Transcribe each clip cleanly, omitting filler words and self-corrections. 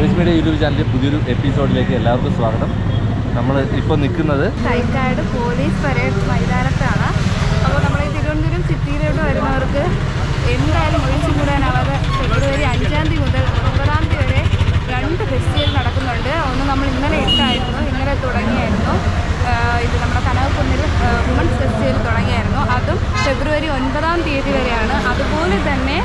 Suresh media YouTube ചാനലിൻ്റെ പുതിയൊരു എപ്പിസോഡിലേക്ക് എല്ലാവർക്കും സ്വാഗതം. നമ്മൾ ഇപ്പോൾ നിൽക്കുന്നത് തൈക്കാട് പോലീസ് പരേഡ് മൈതാനത്താണ്. അപ്പോൾ നമ്മൾ ഈ തിരുവനന്തപുരം സിറ്റിയിലോട്ട് വരുന്നവർക്ക് എന്തായാലും ഒഴിച്ചുകൂടാനാവാതെ ഫെബ്രുവരി 5 മുതൽ 9 വരെ 2 ഫെസ്റ്റിവൽ നടക്കുന്നുണ്ട്. ഒന്ന് നമ്മൾ ഇന്നലെ ഇട്ടായിരുന്നു, ഇന്നലെ തുടങ്ങിയായിരുന്നു. ഇത് നമ്മുടെ കനകക്കുന്നിൽ വുമൻസ് ഫെസ്റ്റിവൽ തുടങ്ങിയായിരുന്നു. അതും ഫെബ്രുവരി 9 വരെയാണ്. അതുപോലെ തന്നെ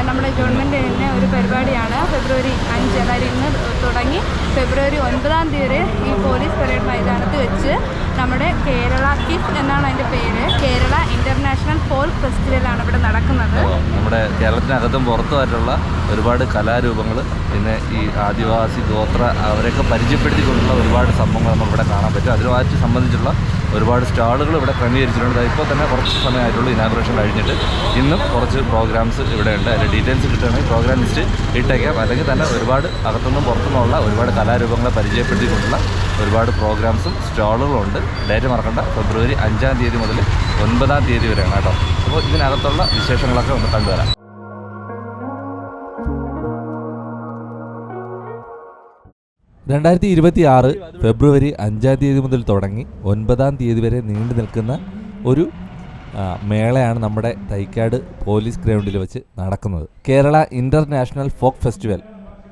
നമ്മുടെ ഗവൺമെൻറ് തന്നെ ഒരു പരിപാടിയാണ് ഫെബ്രുവരി 5, അതായത് ഇന്ന് തുടങ്ങി ഫെബ്രുവരി 9 വരെ ഈ പോലീസ് പരേഡ് മൈതാനത്ത് വെച്ച് നമ്മുടെ കേരള കിഫ് എന്നാണ് അതിൻ്റെ പേര്, കേരള ഇൻ്റർനാഷണൽ ഫോൾക്ക് ഫെസ്റ്റിവലാണ് ഇവിടെ നടക്കുന്നത്. നമ്മുടെ കേരളത്തിനകത്തും പുറത്തുമായിട്ടുള്ള ഒരുപാട് കലാരൂപങ്ങൾ, പിന്നെ ഈ ആദിവാസി ഗോത്ര അവരെയൊക്കെ പരിചയപ്പെടുത്തിക്കൊണ്ടുള്ള ഒരുപാട് സംഭവങ്ങൾ നമുക്കിവിടെ കാണാൻ പറ്റും. അതിനുമായിട്ട് സംബന്ധിച്ചുള്ള ഒരുപാട് സ്റ്റാളുകൾ ഇവിടെ ക്രമീകരിച്ചിട്ടുണ്ട്. ഇപ്പോൾ തന്നെ കുറച്ച് സമയമായിട്ടുള്ള ഇനാഗുറേഷൻ കഴിഞ്ഞിട്ട് ഇന്നും കുറച്ച് പ്രോഗ്രാംസ് ഇവിടെ ഉണ്ട്. അതിൻ്റെ ഡീറ്റെയിൽസ് കിട്ടുകയാണെങ്കിൽ പ്രോഗ്രാം ലിസ്റ്റ് ഇട്ടേക്കാം. അല്ലെങ്കിൽ തന്നെ ഒരുപാട് അകത്തുനിന്നും പുറത്തുനിന്നുള്ള ഒരുപാട് കലാരൂപങ്ങളെ പരിചയപ്പെടുത്തിക്കൊണ്ടുള്ള ഒരുപാട് പ്രോഗ്രാംസും സ്റ്റാളുകളും ഉണ്ട്. ഡേറ്റ് മറക്കണ്ട, ഫെബ്രുവരി 5 മുതൽ 9 വരെയാണ് കേട്ടോ. അപ്പോൾ ഇതിനകത്തുള്ള വിശേഷങ്ങളൊക്കെ ഒന്ന് കണ്ടുവരാം. ഫെബ്രുവരി 5 മുതൽ തുടങ്ങി 9 വരെ നീണ്ടു നിൽക്കുന്ന ഒരു മേളയാണ് നമ്മുടെ തൈക്കാട് പോലീസ് ഗ്രൗണ്ടിൽ വെച്ച് നടക്കുന്നത്. Kerala international folk festival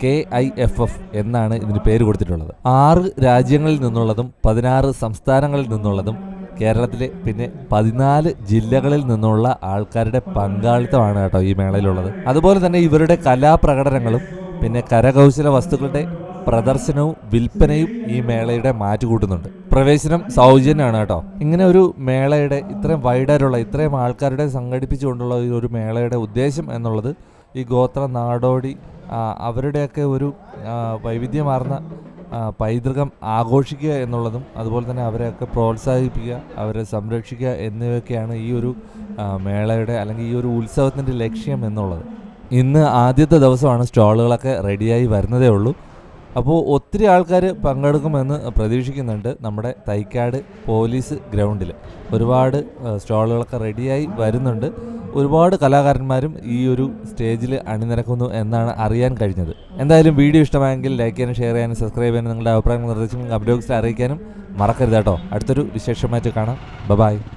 KIFF എന്നാണ് ഇതിന് പേര് കൊടുത്തിട്ടുള്ളത്. 6 രാജ്യങ്ങളിൽ നിന്നുള്ളതും 16 സംസ്ഥാനങ്ങളിൽ നിന്നുള്ളതും കേരളത്തിലെ പിന്നെ 14 ജില്ലകളിൽ നിന്നുള്ള ആൾക്കാരുടെ പങ്കാളിത്തമാണ് കേട്ടോ ഈ മേളയിലുള്ളത്. അതുപോലെ തന്നെ ഇവരുടെ കലാപ്രകടനങ്ങളും പിന്നെ കരകൗശല വസ്തുക്കളുടെ പ്രദർശനവും വിൽപ്പനയും ഈ മേളയുടെ മാറ്റുകൂട്ടുന്നുണ്ട്. പ്രവേശനം സൗജന്യമാണ് കേട്ടോ. ഇങ്ങനെ ഒരു മേളയുടെ ഇത്രയും വൈഡായിട്ടുള്ള ഇത്രയും ആൾക്കാരുടെ സംഘടിപ്പിച്ചുകൊണ്ടുള്ള ഒരു മേളയുടെ ഉദ്ദേശം എന്നുള്ളത് ഈ ഗോത്ര നാടോടി അവരുടെയൊക്കെ ഒരു വൈവിധ്യമാർന്ന പൈതൃകം ആഘോഷിക്കുക എന്നുള്ളതും അതുപോലെ തന്നെ അവരെയൊക്കെ പ്രോത്സാഹിപ്പിക്കുക, അവരെ സംരക്ഷിക്കുക എന്നിവയൊക്കെയാണ് ഈ ഒരു മേളയുടെ അല്ലെങ്കിൽ ഈ ഒരു ഉത്സവത്തിൻ്റെ ലക്ഷ്യം എന്നുള്ളത്. ഇന്ന് ആദ്യത്തെ ദിവസമാണ്. സ്റ്റാളുകളൊക്കെ റെഡിയായി വരുന്നതേ ഉള്ളൂ. അപ്പോൾ ഒത്തിരി ആൾക്കാർ പങ്കെടുക്കുമെന്ന് പ്രതീക്ഷിക്കുന്നുണ്ട്. നമ്മുടെ തൈക്കാട് പോലീസ് ഗ്രൗണ്ടിൽ ഒരുപാട് സ്റ്റാളുകളൊക്കെ റെഡിയായി വരുന്നുണ്ട്. ഒരുപാട് കലാകാരന്മാരും ഈ ഒരു സ്റ്റേജിൽ അണിനിരക്കുന്നു എന്നാണ് അറിയാൻ കഴിഞ്ഞത്. എന്തായാലും വീഡിയോ ഇഷ്ടമായെങ്കിൽ ലൈക്ക് ചെയ്യാനും ഷെയർ ചെയ്യാനും സബ്സ്ക്രൈബ് ചെയ്യാനും നിങ്ങളുടെ അഭിപ്രായങ്ങൾ നിർദ്ദേശങ്ങൾ കമന്റ് ബോക്സിൽ അറിയിക്കാനും മറക്കരുത് കേട്ടോ. അടുത്തൊരു വിശേഷമായിട്ട് കാണാം. ബൈ.